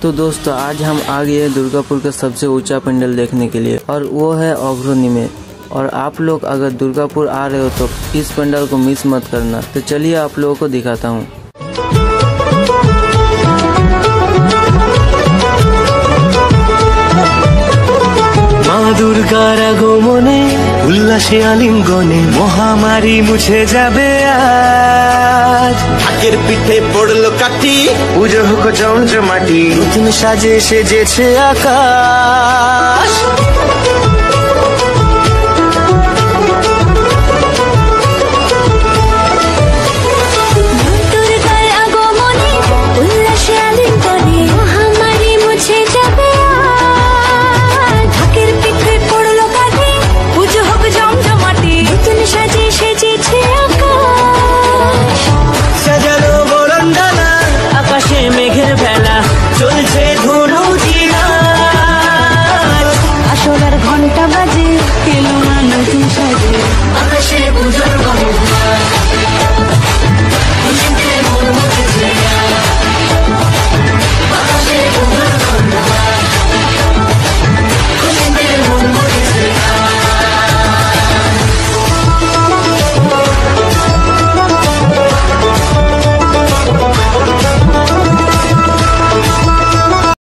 तो दोस्तों आज हम आ गए हैं दुर्गापुर का सबसे ऊंचा पंडाल देखने के लिए और वो है अघरोनी में। और आप लोग अगर दुर्गापुर आ रहे हो तो इस पंडाल को मिस मत करना। तो चलिए आप लोगों को दिखाता हूँ। মা দুর্গার আগমনে উল্লাসে আলিঙ্গনে মহামারী মুছে যাবে আজ। ঢাকের পিঠে পড়লো কাঠি পুজো হোক জমজমাটি নতুন সাজে সেজেছে আকাশ।